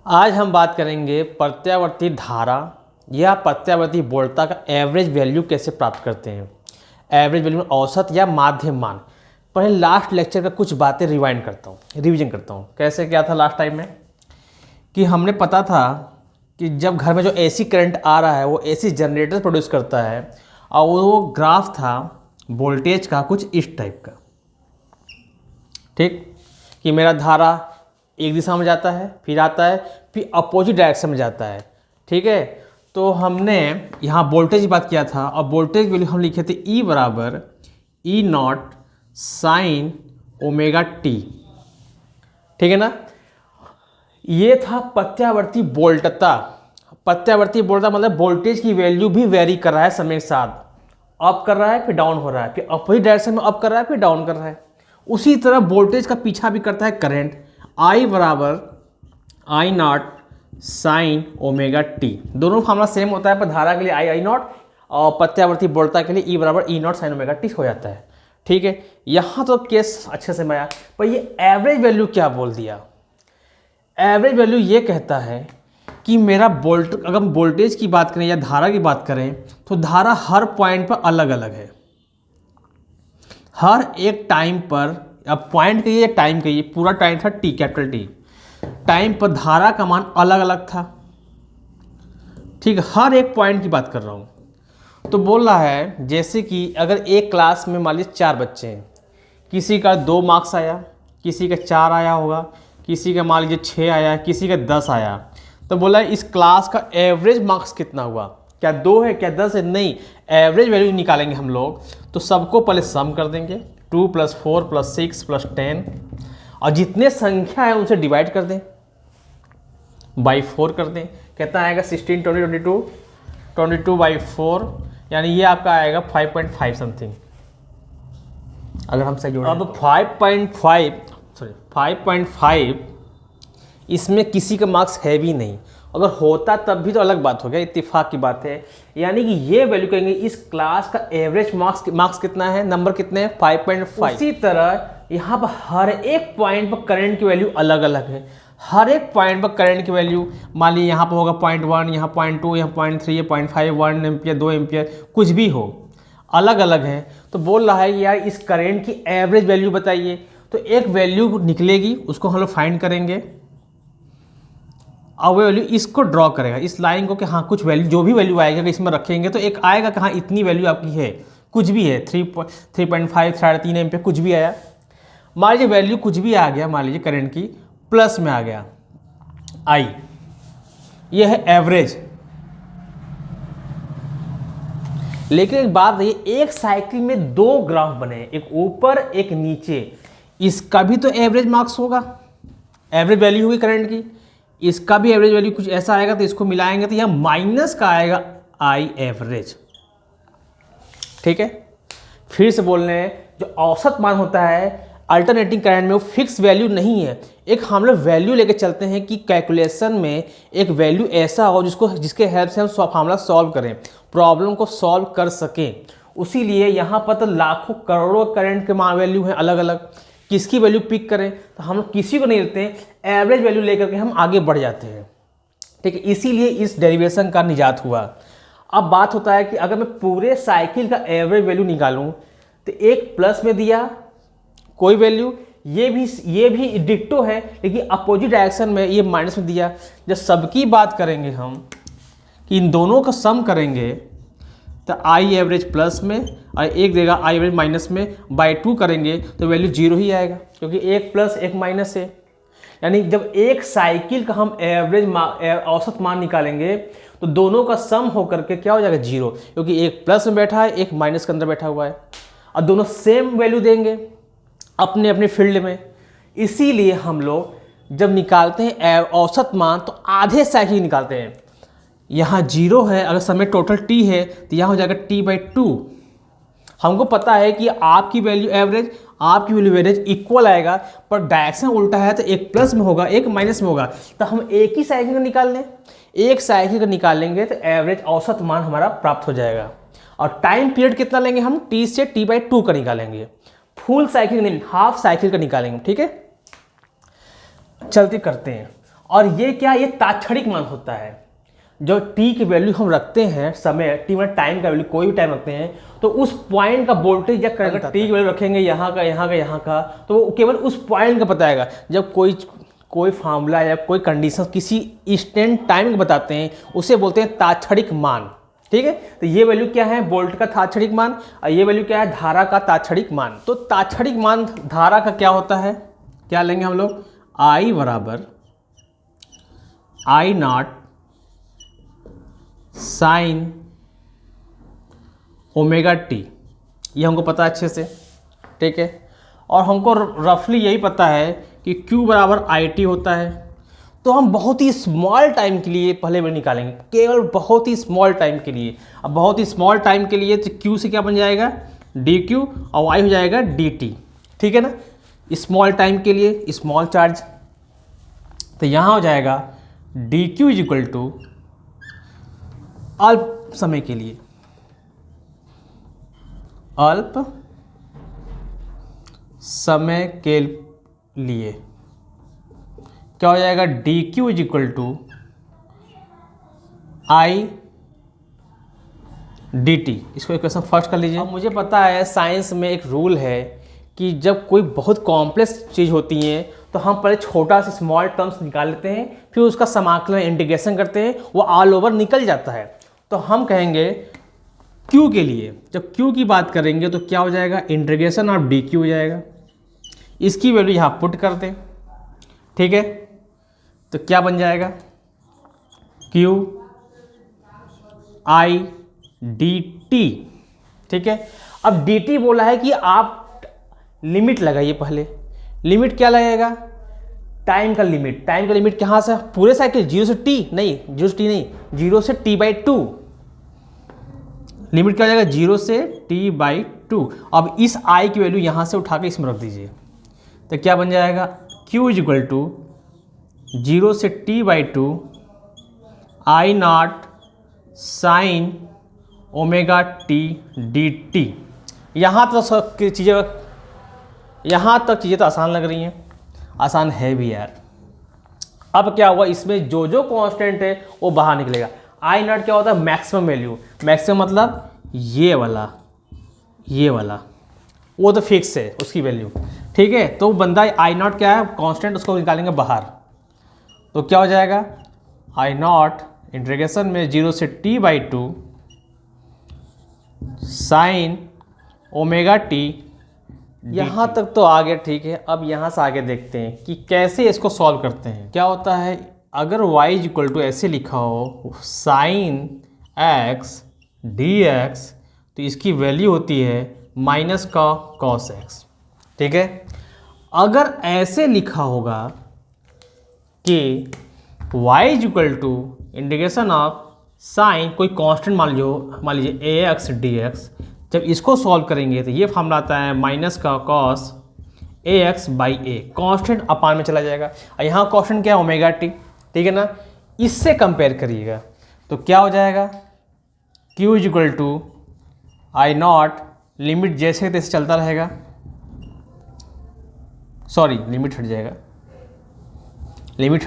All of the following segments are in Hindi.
आज हम बात करेंगे प्रत्यावर्ती धारा या प्रत्यावर्ती वोल्टता का एवरेज वैल्यू कैसे प्राप्त करते हैं। एवरेज वैल्यू में औसत या माध्य मान। पहले लास्ट लेक्चर का कुछ बातें रिवीजन करता हूँ। कैसे क्या था लास्ट टाइम में कि हमने पता था कि जब घर में जो एसी करंट आ रहा है वो एसी जनरेटर प्रोड्यूस करता है और वो ग्राफ था वोल्टेज का कुछ इस टाइप का, ठीक, कि मेरा धारा एक दिशा में जाता है, फिर आता है, फिर अपोजिट डायरेक्शन में जाता है, ठीक है। तो हमने यहाँ वोल्टेज की बात किया था और वोल्टेज वैल्यू हम लिखे थे E बराबर E not sine omega T, ठीक है ना। ये था प्रत्यावर्ती वोल्टता। प्रत्यावर्ती वोल्टता मतलब वोल्टेज की वैल्यू भी वेरी कर रहा है समय के साथ, अप कर रहा है फिर डाउन हो रहा है, फिर अपोजिट डायरेक्शन में अप कर रहा है फिर डाउन कर रहा है। उसी तरह वोल्टेज का पीछा भी करता है करंट। I बराबर आई नॉट साइन ओमेगा टी, दोनों फार्मूला सेम होता है, पर धारा के लिए आई नॉट और प्रत्यावर्ती वोल्टता के लिए E बराबर ई नॉट साइन ओमेगा टी हो जाता है, ठीक है। यहाँ तो केस अच्छे से आया, पर ये एवरेज वैल्यू क्या बोल दिया। एवरेज वैल्यू ये कहता है कि मेरा अगर हम वोल्टेज की बात करें या धारा की बात करें तो धारा हर पॉइंट पर अलग अलग है। हर एक टाइम पर, अब पॉइंट कहिए या टाइम कहिए, पूरा टाइम था टी, कैपिटल टी, टाइम पर धारा का मान अलग अलग था, ठीक है। हर एक पॉइंट की बात कर रहा हूँ। तो बोल रहा है जैसे कि अगर एक क्लास में मान लीजिए 4 बच्चे हैं, किसी का 2 मार्क्स आया, किसी का 4 आया होगा, किसी का मान लीजिए 6 आया, किसी का 10 आया, तो बोला इस क्लास का एवरेज मार्क्स कितना हुआ, क्या 2 है क्या 10 है, नहीं, एवरेज वैल्यू निकालेंगे हम लोग। तो सबको पहले सम कर देंगे, 2 + 4 + 6 + 10, और जितने संख्या है उनसे डिवाइड कर दें, बाई 4 कर दें। कितना आएगा 16, 20, 22, 22/4, यानी ये आपका आएगा 5.5 समथिंग। अगर हम सही जोड़ें अब 5.5 इसमें किसी का मार्क्स है भी नहीं। अगर होता तब भी तो अलग बात हो गया, इत्तेफाक की बात है। यानी कि ये वैल्यू कहेंगे इस क्लास का एवरेज मार्क्स कितना है, नंबर कितने हैं, 5.5। इसी तरह यहाँ पर हर एक पॉइंट पर करंट की वैल्यू अलग अलग है। हर एक पॉइंट पर करंट की वैल्यू मान लीजिए यहाँ पर होगा 0.1, यहाँ 0.2, यहाँ 0.3, ये 0.5, 1 एम्पियर, 2 एम्पियर, कुछ भी हो, अलग अलग है। तो बोल रहा है कि यार इस करंट की एवरेज वैल्यू बताइए। तो एक वैल्यू निकलेगी, उसको हम लोग फाइंड करेंगे और वो वैल्यू इसको ड्रॉ करेगा, इस लाइन को, कि हाँ कुछ वैल्यू, जो भी वैल्यू आएगा इसमें रखेंगे तो एक आएगा कि हाँ इतनी वैल्यू आपकी है, कुछ भी है, 3.5, 3.5 एम्पियर, कुछ भी आया। मान लीजिए वैल्यू कुछ भी आ गया, मान लीजिए करंट की प्लस में आ गया I, ये है एवरेज। लेकिन एक बात है, एक साइकिल में 2 ग्राफ बने, एक ऊपर एक नीचे, इसका भी तो एवरेज मार्क्स होगा, एवरेज वैल्यू होगी करंट की, इसका भी एवरेज वैल्यू कुछ ऐसा आएगा, तो इसको मिलाएंगे तो यहाँ माइनस का आएगा I एवरेज, ठीक है। फिर से बोल रहे हैं जो औसत मान होता है अल्टरनेटिंग करंट में वो फिक्स वैल्यू नहीं है। एक हम लोग वैल्यू लेके चलते हैं कि कैलकुलेशन में एक वैल्यू ऐसा हो जिसके हेल्प से हम फार्मूला सॉल्व करें, प्रॉब्लम को सॉल्व कर सकें। उसी लिए यहाँ पर तो लाखों करोड़ों करंट के मान वैल्यू हैं अलग अलग, किसकी वैल्यू पिक करें, तो हम किसी को नहीं लेते हैं, एवरेज वैल्यू लेकर के हम आगे बढ़ जाते हैं, ठीक है। इसीलिए इस डेरिवेशन का निजात हुआ। अब बात होता है कि अगर मैं पूरे साइकिल का एवरेज वैल्यू निकालूं तो एक प्लस में दिया कोई वैल्यू, ये भी डिक्टो है, लेकिन अपोजिट डायरेक्शन में ये माइनस में दिया। जब सबकी बात करेंगे हम कि इन दोनों का सम करेंगे तो I एवरेज प्लस में और एक देगा I एवरेज माइनस में, बाई 2 करेंगे तो वैल्यू 0 ही आएगा, क्योंकि एक प्लस एक माइनस है। यानी जब एक साइकिल का हम एवरेज औसत मान निकालेंगे तो दोनों का सम होकर के क्या हो जाएगा 0, क्योंकि एक प्लस में बैठा है, एक माइनस के अंदर बैठा हुआ है, और दोनों सेम वैल्यू देंगे अपने अपने फील्ड में। इसीलिए हम लोग जब निकालते हैं औसत मान तो आधे साइकिल निकालते हैं। यहाँ 0 है, अगर समय टोटल t है तो यहाँ हो जाएगा t/2। हमको पता है कि आपकी वैल्यू एवरेज इक्वल आएगा, पर डायरेक्शन उल्टा है तो एक प्लस में होगा एक माइनस में होगा। तो हम एक ही साइकिल का निकाल लें, एक साइकिल का निकालेंगे तो एवरेज औसत मान हमारा प्राप्त हो जाएगा। और टाइम पीरियड कितना लेंगे हम, t से t/2 का निकालेंगे, फुल साइकिल नहीं, हाफ साइकिल का निकालेंगे, ठीक है। चलते करते हैं और ये क्या, ये तात्क्षणिक मान होता है। जो टी की वैल्यू हम रखते हैं, समय टी में टाइम का वैल्यू कोई भी टाइम रखते हैं, तो उस पॉइंट का वोल्टेज या करंट, अगर टी की वैल्यू रखेंगे यहाँ का यहाँ का यहाँ का, तो वो केवल उस पॉइंट का बताएगा। जब कोई फार्मूला या कोई कंडीशन किसी इंस्टेंट टाइम को बताते हैं, उसे बोलते हैं तात्क्षणिक मान। ठीक है, तो ये वैल्यू क्या है, वोल्ट का तात्क्षणिक मान, और ये वैल्यू क्या है, धारा का तात्क्षणिक मान। तो तात्क्षणिक मान धारा का क्या होता है, क्या लेंगे हम लोग, I बराबर I not sine omega T, ये हमको पता है अच्छे से। ठीक है, और हमको रफली यही पता है कि Q बराबर आई टी होता है। तो हम बहुत ही स्मॉल टाइम के लिए पहले में निकालेंगे, केवल बहुत ही स्मॉल टाइम के लिए। अब बहुत ही स्मॉल टाइम के लिए तो Q से क्या बन जाएगा, डी क्यू, और Y हो जाएगा डी टी। ठीक है ना, स्मॉल टाइम के लिए स्मॉल चार्ज, तो यहाँ हो जाएगा D Q is equal to अल्प समय के लिए, अल्प समय के लिए क्या हो जाएगा, D Q is equal to I D T. इसको इक्वेशन फर्स्ट कर लीजिए। अब मुझे पता है साइंस में एक रूल है कि जब कोई बहुत कॉम्प्लेक्स चीज़ होती है तो हम पहले छोटा सा स्मॉल टर्म्स निकाल लेते हैं, फिर उसका समाकलन इंटीग्रेशन करते हैं, वो ऑल ओवर निकल जाता है। तो हम कहेंगे Q के लिए, जब Q की बात करेंगे तो क्या हो जाएगा, इंटीग्रेशन ऑफ डी क्यू हो जाएगा। इसकी वैल्यू यहाँ पुट कर दें। ठीक है, तो क्या बन जाएगा, Q आई डी टी। ठीक है, अब डी टी बोला है कि आप लिमिट लगाइए। पहले लिमिट क्या लगेगा, टाइम का लिमिट। टाइम का लिमिट कहाँ से, पूरे साइकिल, जीरो से टी नहीं, जीरो से टी नहीं, जीरो से टी बाई टू। लिमिट क्या हो जाएगा, जीरो से टी बाई टू। अब इस आई की वैल्यू यहाँ से उठा के इसमें रख दीजिए, तो क्या बन जाएगा, Q is equal to zero से t by two I naught sine omega t d t. यहाँ तक चीज़ें तो आसान लग रही हैं, आसान है भी यार। अब क्या हुआ, इसमें जो जो कांस्टेंट है वो बाहर निकलेगा। आई नॉट क्या होता है, मैक्सिमम वैल्यू। मैक्सिमम मतलब ये वाला वो तो फिक्स है उसकी वैल्यू। ठीक है, तो बंदा आई नॉट क्या है, कांस्टेंट, उसको निकालेंगे बाहर। तो क्या हो जाएगा, आई नॉट इंटीग्रेशन में जीरो से t by to sign omega T. यहाँ तक तो आ गया। ठीक है, अब यहाँ से आगे देखते हैं कि कैसे इसको सॉल्व करते हैं। क्या होता है, अगर y इज इक्वल टू ऐसे लिखा हो साइन एक्स डी एक्स, तो इसकी वैल्यू होती है माइनस का कॉस एक्स। ठीक है, अगर ऐसे लिखा होगा कि y is equal to integration of sine, कोई कांस्टेंट मान लीजिए ए एक्स डी एक्स, जब इसको सॉल्व करेंगे तो ये फॉर्मूला आता है माइनस का cos a x by a. Constant अपान में चला जाएगा, और यहाँ कॉन्स्टेंट क्या है, ओमेगा टी। ठीक है ना, इससे कंपेयर करिएगा तो क्या हो जाएगा, Q is equal to I naught, limit जैसे तैसे चलता रहेगा, सॉरी लिमिट हट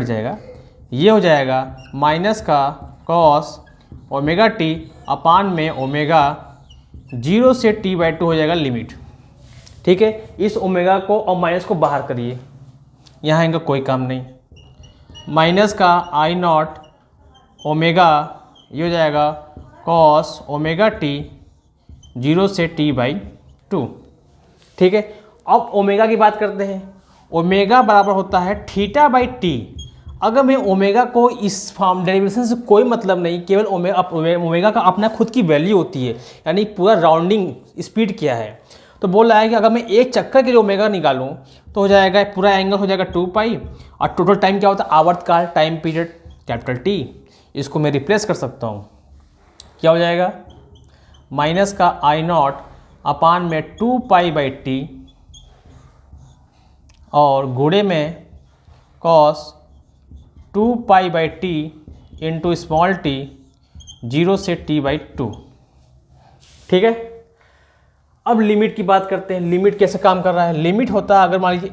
जाएगा, ये हो जाएगा माइनस का कॉस ओमेगा टी अपान में ओमेगा, जीरो से टी बाई टू हो जाएगा लिमिट। ठीक है, इस ओमेगा को और माइनस को बाहर करिए, यहाँ इनका कोई काम नहीं। माइनस का आई नॉट ओमेगा, ये हो जाएगा कॉस ओमेगा टी जीरो से टी बाई टू। ठीक है, अब ओमेगा की बात करते हैं। ओमेगा बराबर होता है थीटा बाई टी। अगर मैं ओमेगा को इस फॉर्म डेरिवेशन से कोई मतलब नहीं, केवल ओमेगा का अपना खुद की वैल्यू होती है, यानी पूरा राउंडिंग स्पीड क्या है। तो बोल रहा है कि अगर मैं एक चक्कर के लिए ओमेगा निकालूं तो हो जाएगा पूरा एंगल हो जाएगा 2 पाई, और टोटल टाइम क्या होता है, आवर्तकाल, टाइम पीरियड कैपिटल टी। इसको मैं रिप्लेस कर सकता हूँ, क्या हो जाएगा, माइनस का आई नॉट अपान में 2 पाई बाई टी और गुणे में cos 2 pi by T into small T zero से टी बाई टू। ठीक है, अब लिमिट की बात करते हैं। लिमिट कैसे काम कर रहा है, लिमिट होता है, अगर मान लीजिए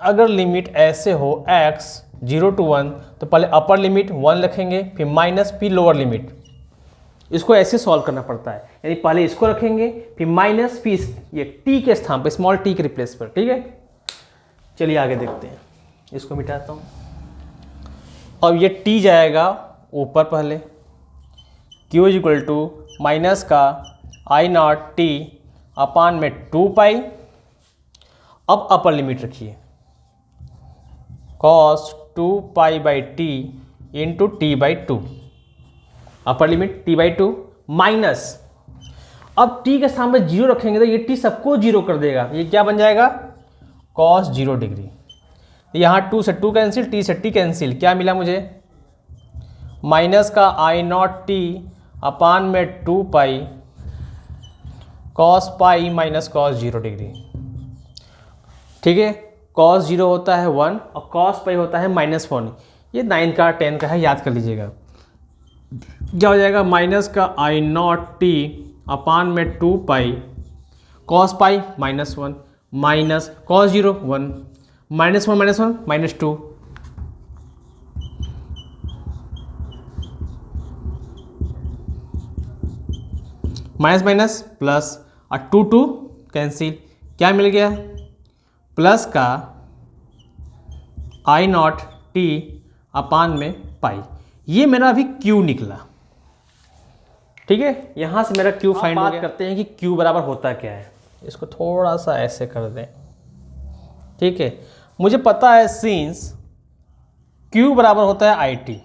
अगर लिमिट ऐसे हो x 0 to 1, तो पहले अपर लिमिट 1 रखेंगे, फिर माइनस, फिर लोअर लिमिट। इसको ऐसे सॉल्व करना पड़ता है, यानी पहले इसको रखेंगे, फिर माइनस, फिर ये t के स्थान पर, स्मॉल t के रिप्लेस पर। ठीक है, चलिए आगे देखते हैं। इसको मिटाता हूँ। अब ये t जाएगा ऊपर पहले, q इक्वल टू माइनस का आई नॉट टी अपान में 2 पाई। अब अपर लिमिट रखिए, cos 2 pi by T into T by 2, upper limit t by 2 minus, अब t के सामने 0 रखेंगे तो ये t सबको 0 कर देगा, ये क्या बन जाएगा, कॉस 0 डिग्री। यहाँ 2 से 2 कैंसिल, t से t कैंसिल, क्या मिला मुझे, माइनस का आई नॉट टी अपान में 2 pi cos pi minus cos 0 degree. ठीक है, कॉस 0 होता है 1 और कॉस पाई होता है -1। ये 9 का 10 का है, याद कर लीजिएगा। क्या हो जाएगा, माइनस का आई नॉट टी अपान में 2 pi cos pi -1 minus cos 0 1 -1 -2, minus minus plus और 2 2 कैंसिल, क्या मिल गया, प्लस का आई नॉट टी अपान में पाई। ये मेरा अभी Q निकला। ठीक है, यहाँ से मेरा Q फाइंड हो गया। करते हैं कि Q बराबर होता क्या है। इसको थोड़ा सा ऐसे कर दें। ठीक है, मुझे पता है सिंस Q बराबर होता है IT,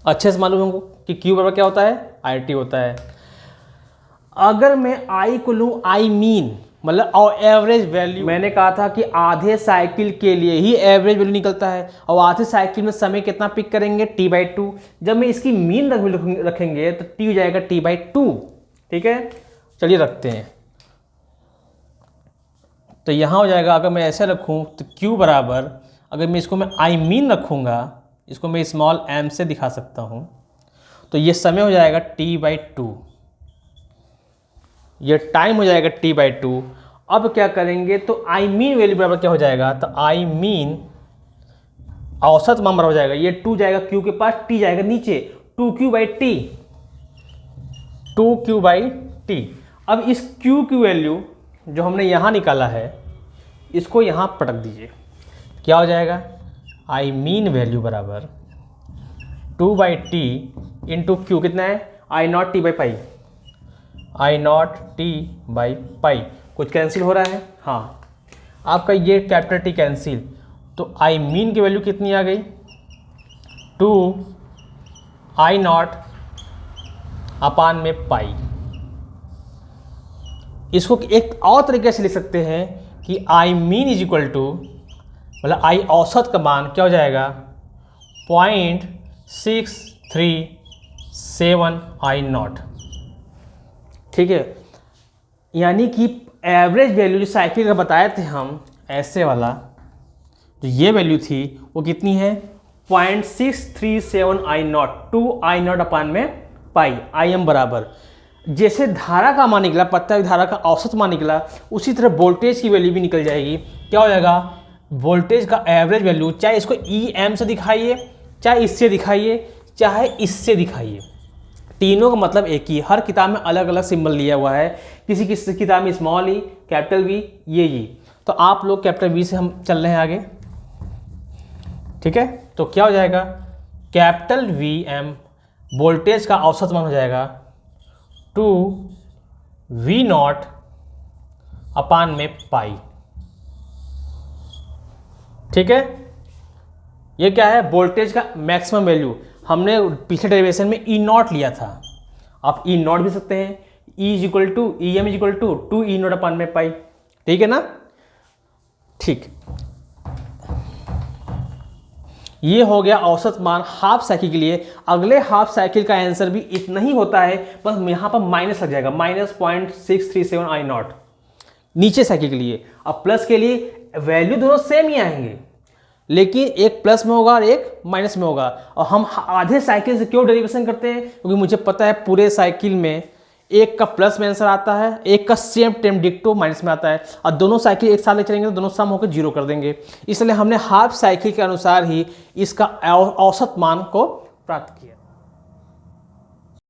अच्छे से मालूम है हमको कि Q बराबर क्या होता है, IT होता है। अगर मैं I को लूँ, I मीन मतलब एवरेज वैल्यू, मैंने कहा था कि आधे साइकिल के लिए ही एवरेज वैल्यू निकलता है, और आधे साइकिल में समय कितना पिक करेंगे, t/2। जब मैं इसकी मीन रखेंगे तो t हो जाएगा t/2। ठीक है, चलिए रखते हैं। तो यहाँ हो जाएगा, अगर मैं ऐसे रखूँ तो Q बराबर, अगर मैं इसको मैं I मीन रखूँगा, इसको मैं स्मॉल m से दिखा सकता हूँ, तो ये समय हो जाएगा t/2, ये टाइम हो जाएगा t/2। अब क्या करेंगे, तो आई मीन वैल्यू बराबर क्या हो जाएगा, तो आई मीन औसत मान हो जाएगा, ये 2 जाएगा Q के पास, t जाएगा नीचे, 2Q/t, 2Q/t। अब इस Q की वैल्यू जो हमने यहाँ निकाला है, इसको यहाँ पटक दीजिए, क्या हो जाएगा, आई मीन वैल्यू बराबर 2/t इंटू Q कितना है, I naught t by pi, I naught t by pi. कुछ कैंसिल हो रहा है, हाँ, आपका ये कैपिटल T कैंसिल, तो आई मीन की वैल्यू कितनी आ गई, 2 आई नॉट अपान में पाई। इसको एक और तरीके से लिख सकते हैं कि I mean is equal to, मतलब आई औसत का मान क्या हो जाएगा, 0.637 आई नॉट। ठीक है, यानी कि एवरेज वैल्यू जो साइकिल का बताए थे हम, ऐसे वाला जो ये वैल्यू थी वो कितनी है, 0.637 आई नॉट, 2 आई नॉट अपान में पाई, आई एम बराबर, जैसे धारा का मान निकला, पत्ता धारा का औसत मान निकला, उसी तरह वोल्टेज की वैल्यू भी निकल जाएगी। क्या हो जाएगा, वोल्टेज का एवरेज वैल्यू, चाहे इसको EM से दिखाइए, चाहे इससे दिखाइए, चाहे इससे दिखाइए, तीनों का मतलब एक ही। हर किताब में अलग अलग सिंबल लिया हुआ है, किसी किसी किताब में स्मॉल ई, कैपिटल वी, ये। तो आप लोग कैपिटल V से हम चल रहे हैं आगे। ठीक है, तो क्या हो जाएगा, कैपिटल VM वोल्टेज का औसत मान हो जाएगा 2V0 अपान में पाई। ठीक है, ये क्या है, वोल्टेज का मैक्सिमम वैल्यू। हमने पिछले डेरिवेशन में E0 लिया था, आप E0 भी सकते हैं, EM is equal to 2E0 upon में पाई। ठीक है ना, ठीक, ये हो गया औसत मान हाफ साइकिल के लिए। अगले हाफ साइकिल का आंसर भी इतना ही होता है, बस यहाँ पर माइनस लग जाएगा, -0.637 आई नॉट नीचे साइकिल के लिए। अब प्लस के लिए वैल्यू दोनों सेम ही आएंगे, लेकिन एक प्लस में होगा और एक माइनस में होगा। और हम आधे साइकिल से क्यों डेरिवेशन करते हैं, क्योंकि मुझे पता है पूरे साइकिल में एक का प्लस में आंसर आता है, एक का सेम टाइम डिक्टो माइनस में आता है, और दोनों साइकिल एक साथ ले चलेंगे तो दोनों सम होकर जीरो कर देंगे। इसलिए हमने हाफ साइकिल के अनुसार ही इसका औसत मान को प्राप्त किया।